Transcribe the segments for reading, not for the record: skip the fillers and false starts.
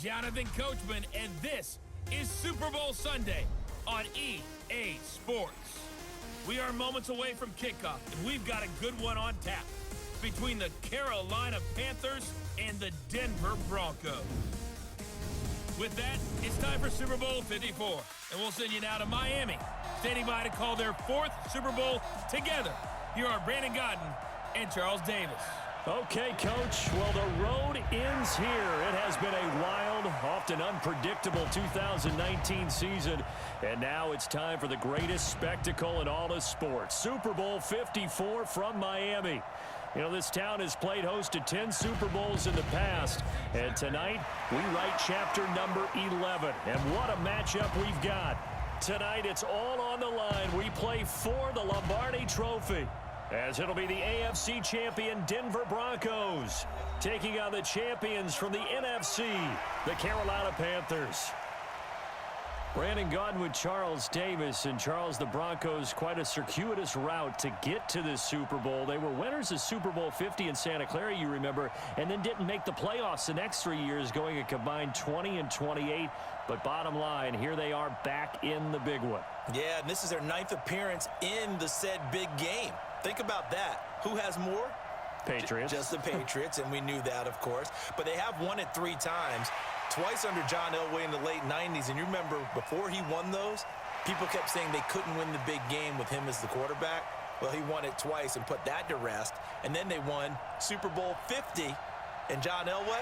Jonathan Coachman, and this is Super Bowl Sunday on EA Sports. We are moments away from kickoff, and we've got a good one on tap between the Carolina Panthers and the Denver Broncos. With that, it's time for Super Bowl 54, and we'll send you now to Miami, standing by to call their fourth Super Bowl together. Here are Brandon Godden and Charles Davis. Okay, Coach. Well, the road ends here. It has been a wild, often unpredictable 2019 season, and now it's time for the greatest spectacle in all of sports. Super Bowl 54 from Miami. You know, this town has played host to 10 Super Bowls in the past, and tonight we write chapter number 11. And what a matchup we've got. Tonight it's all on the line. We play for the Lombardi Trophy, as it'll be the AFC champion Denver Broncos taking on the champions from the NFC, the Carolina Panthers. Brandon Godden with Charles Davis. And Charles, the Broncos, quite a circuitous route to get to this Super Bowl. They were winners of Super Bowl 50 in Santa Clara, you remember, and then didn't make the playoffs the next 3 years, going a combined 20-28. But bottom line, here they are back in the big one. Yeah, and this is their 9th appearance in the said big game. Think about that. Who has more? Patriots. Just the Patriots, and we knew that, of course. But they have won it 3 times. Twice under John Elway in the late 90s. And you remember, before he won those, people kept saying they couldn't win the big game with him as the quarterback. Well, he won it twice and put that to rest. And then they won Super Bowl 50, and John Elway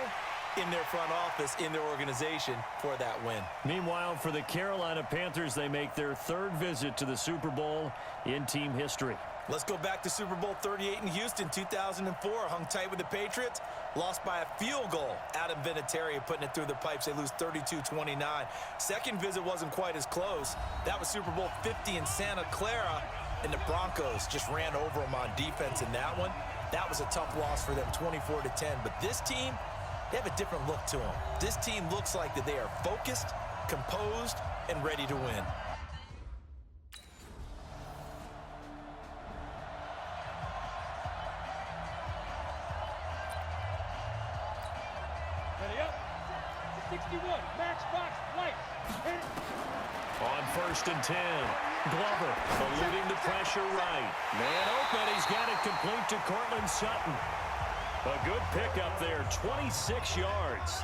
in their front office, in their organization for that win. Meanwhile, for the Carolina Panthers, they make their 3rd visit to the Super Bowl in team history. Let's go back to Super Bowl 38 in Houston, 2004. Hung tight with the Patriots. Lost by a field goal. Adam Vinatieri putting it through the pipes. They lose 32-29. Second visit wasn't quite as close. That was Super Bowl 50 in Santa Clara. And the Broncos just ran over them on defense in that one. That was a tough loss for them, 24-10. But this team, they have a different look to them. This team looks like that they are focused, composed, and ready to win. On 1st and 10, Glover eluding the pressure right. Man open, he's got it complete to Cortland Sutton. A good pickup there, 26 yards.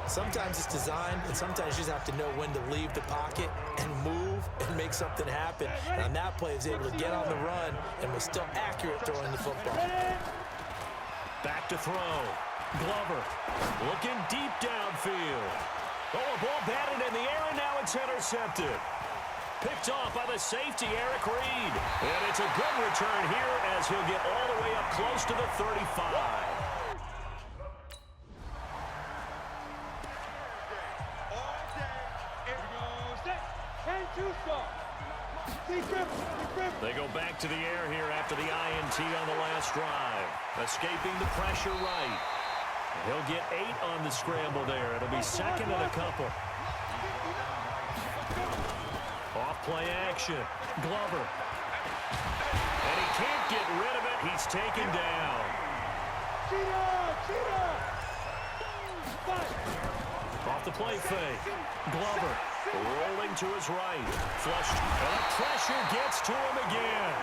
Sometimes it's designed, and sometimes you just have to know when to leave the pocket and move and make something happen. And on that play, he was able to get on the run and was still accurate throwing the football. Back to throw. Glover looking deep downfield. Oh, a ball batted in the air, and now it's intercepted. Picked off by the safety, Eric Reed. And it's a good return here as he'll get all the way up close to the 35. They go back to the air here after the INT on the last drive. Escaping the pressure right. He'll get 8 on the scramble there. It'll be 2nd and a couple. Off play action. Glover. And he can't get rid of it. He's taken down. Off the play fake. Glover rolling to his right. Flushed. And the pressure gets to him again.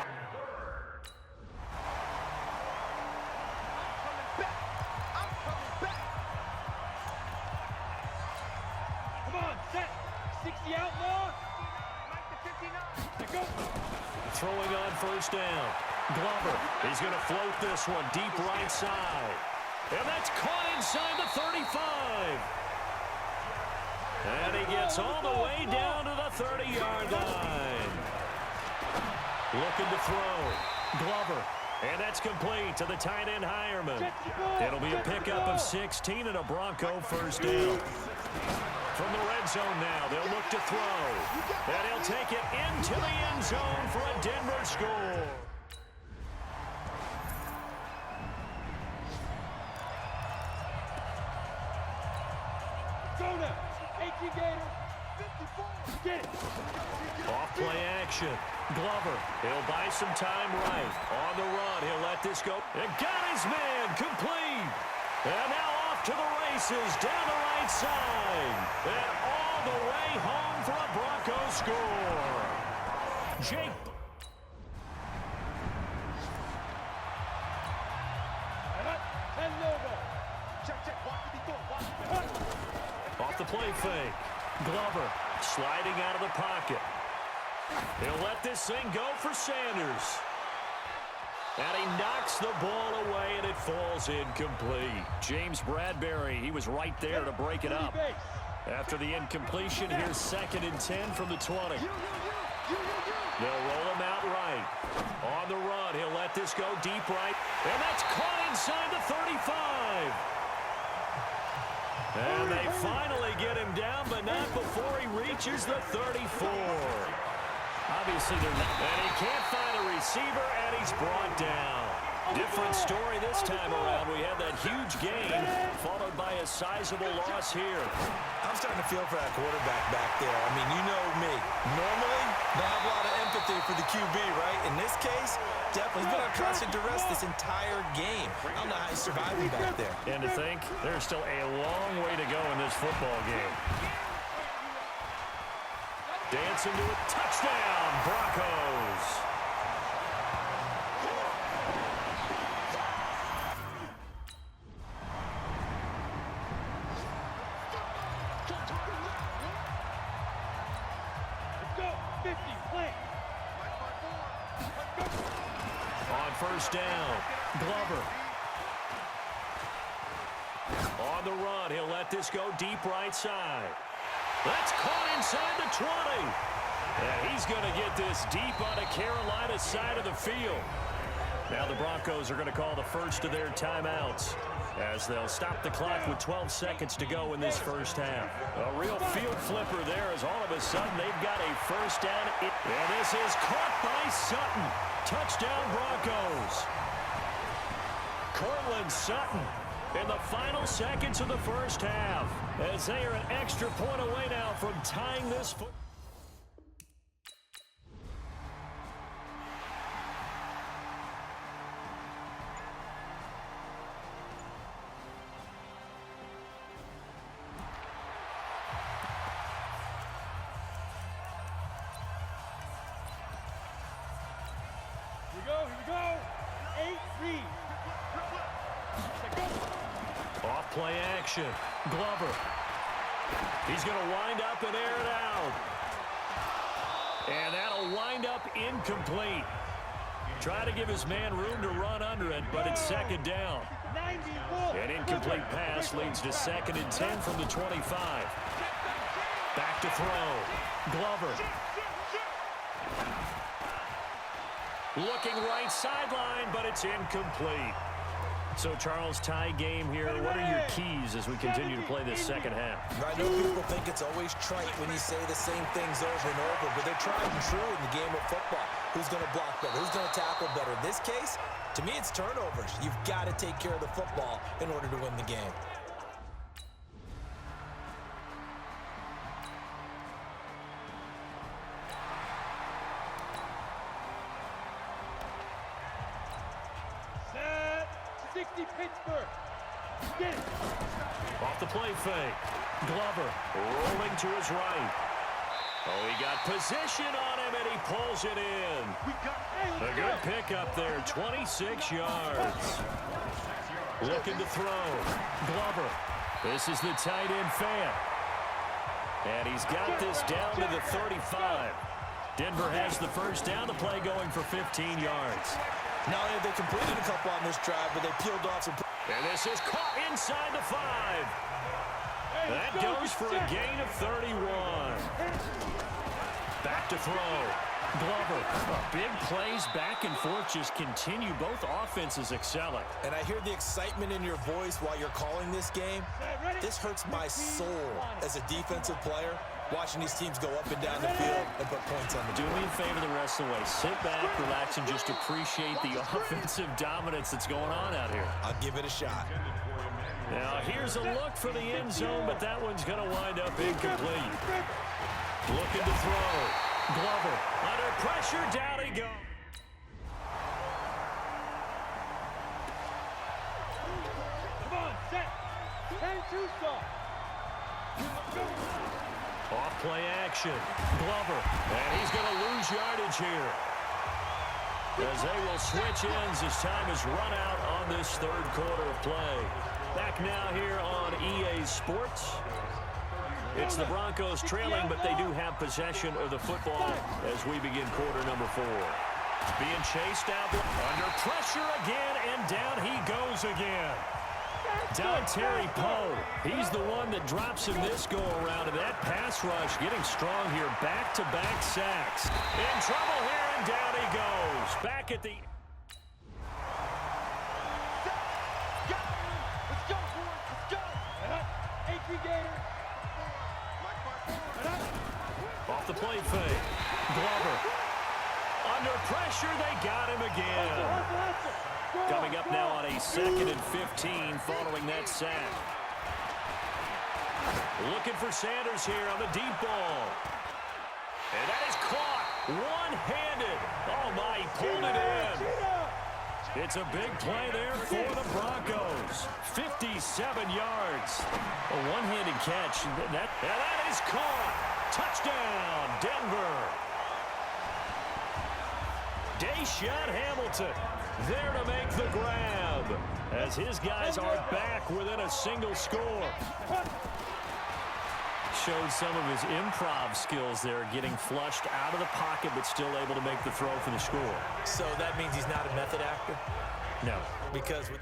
Throwing on 1st down. Glover, he's going to float this one deep right side. And that's caught inside the 35. And he gets all the way down to the 30-yard line. Looking to throw. Glover. And that's complete to the tight end, Hireman. It'll be a pickup of 16 and a Bronco 1st down. From the red zone now, they'll look to throw. And he'll take it into the end zone for a Denver score. Off play action. Glover, he'll buy some time right. On the run, he'll let this go. And got his man complete. And now off to the races down the right side. And all the way home for a Broncos score. Jake. Off the play fake. Glover sliding out of the pocket. He'll let this thing go for Sanders. And he knocks the ball away, and it falls incomplete. James Bradbury, he was right there to break it up. After the incompletion, here's 2nd and 10 from the 20. They'll roll him out right. On the run, he'll let this go deep right. And that's caught inside the 35. And they finally get him down, but not before he reaches the 34. Obviously, they're not. And he can't find a receiver, and he's brought down. Different story this time around. We had that huge gain, followed by a sizable loss here. I'm starting to feel for that quarterback back there. I mean, you know me. Normally, I have a lot of empathy for the QB, right? In this case, definitely. He's been on constant duress this entire game. I don't know how he's surviving back there. And to think, there's still a long way to go in this football game. Dancing to a touchdown, Broncos. On first down, Glover. On the run, he'll let this go deep right side. That's caught inside the 20. And he's going to get this deep on the Carolina side of the field. Now the Broncos are going to call the first of their timeouts, as they'll stop the clock with 12 seconds to go in this first half. A real field flipper there, as all of a sudden they've got a first down. And this is caught by Sutton. Touchdown, Broncos. Cortland Sutton in the final seconds of the first half, as they are an extra point away now from tying this foot. Here we go. 8-3. Off play action. Glover. He's going to wind up and air it out. And that'll wind up incomplete. Try to give his man room to run under it, but it's 2nd down. An incomplete pass leads to 2nd and 10 from the 25. Back to throw. Glover. Looking right sideline, but it's incomplete. So, Charles, tie game here. What are your keys as we continue to play this second half? I know people think it's always trite when you say the same things over and over, but they're tried and true in the game of football. Who's going to block better? Who's going to tackle better? In this case, to me, it's turnovers. You've got to take care of the football in order to win the game. Pittsburgh. Off the play fake. Glover rolling to his right. Oh, he got position on him, and he pulls it in. A good pickup there, 26 yards. Looking to throw. Glover. This is the tight end fan. And he's got this down to the 35. Denver has the first down. The play going for 15 yards. Not only have they completed a couple on this drive, but they peeled off some. And this is caught inside the 5. That goes for a gain of 31. Back to throw. Glover. Big plays back and forth just continue. Both offenses excelling. And I hear the excitement in your voice while you're calling this game. This hurts my soul as a defensive player, watching these teams go up and down the field and put points on the board. Do me a favor the rest of the way. Sit back, relax, and just appreciate the offensive dominance that's going on out here. I'll give it a shot. Now, here's a look for the end zone, but that one's going to wind up incomplete. Looking to throw. Glover under pressure. Down he goes. Come on, set. Tucson. Off play action. Glover. And he's going to lose yardage here, as they will switch ends as time is run out on this third quarter of play. Back now here on EA Sports. It's the Broncos trailing, but they do have possession of the football as we begin quarter number 4. Being chased out, under pressure again, and down he goes again. Down Terry Poe. He's the one that drops him this go-around, and that pass rush getting strong here. Back-to-back sacks. In trouble here, and down he goes. Back at the... Let's go, boys. Let's go. A3 Gator. Off the play fake. Glover. Under pressure, they got him again. Coming up now on a 2nd and 15 following that sack. Looking for Sanders here on the deep ball. And that is caught one-handed. Oh, my, he pulled it in. It's a big play there for the Broncos. 57 yards. A one-handed catch. And that is caught. Touchdown, Denver. Deshaun Hamilton there to make the grab as his guys are back within a single score. Showed some of his improv skills there, getting flushed out of the pocket but still able to make the throw for the score. So that means he's not a method actor? No. Because with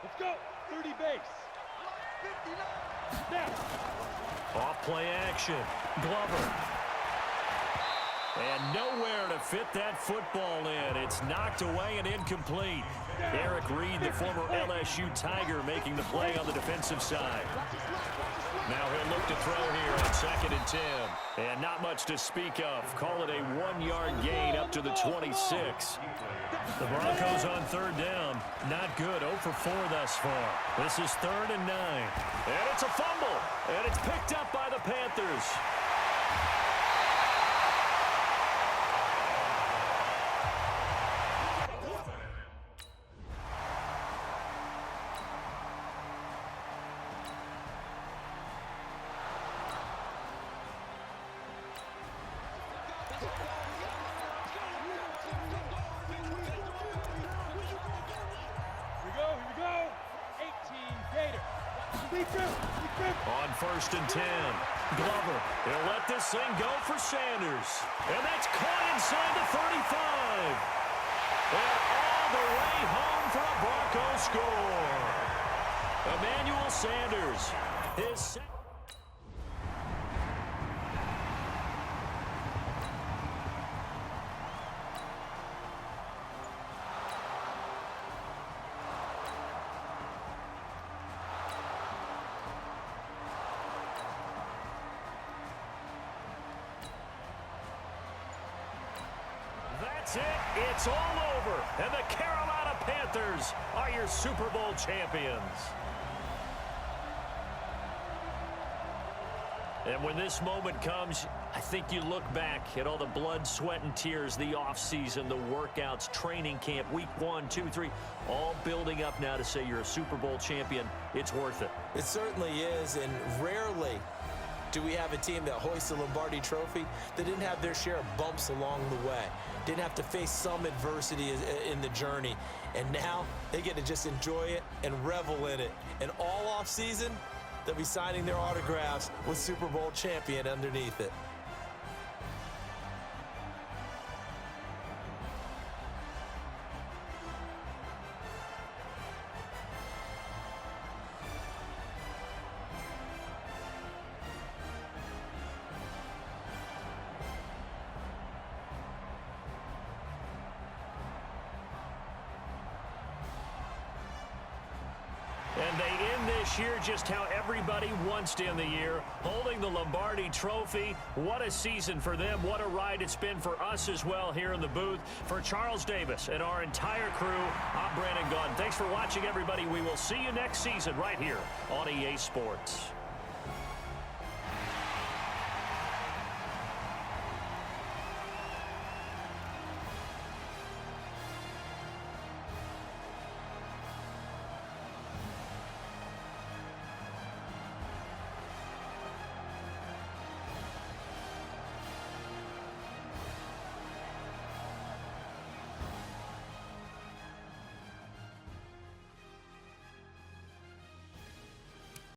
Let's go. 30 base. Snap. Off play action. Glover. And nowhere to fit that football in. It's knocked away and incomplete. Eric Reed, the former LSU Tiger, making the play on the defensive side. Now he'll look to throw here on 2nd and 10. And not much to speak of. Call it a 1-yard gain up to the 26. The Broncos on 3rd down. Not good. 0 for 4 thus far. This is 3rd and 9. And it's a fumble. And it's picked up by the Panthers. On 1st and 10, Glover, he'll let this thing go for Sanders. And that's caught inside the 35. And all the way home for a Bronco score. Emmanuel Sanders, his second. That's it. It's all over. And the Carolina Panthers are your Super Bowl champions. And when this moment comes, I think you look back at all the blood, sweat, and tears, the offseason, the workouts, training camp, week 1, 2, 3, all building up now to say you're a Super Bowl champion. It's worth it. It certainly is, and rarely do we have a team that hoists the Lombardi Trophy that didn't have their share of bumps along the way, didn't have to face some adversity in the journey, and now they get to just enjoy it and revel in it. And all off season, they'll be signing their autographs with Super Bowl champion underneath it. And they end this year just how everybody wants to end the year, holding the Lombardi Trophy. What a season for them. What a ride it's been for us as well here in the booth. For Charles Davis and our entire crew, I'm Brandon Gunn. Thanks for watching, everybody. We will see you next season right here on EA Sports.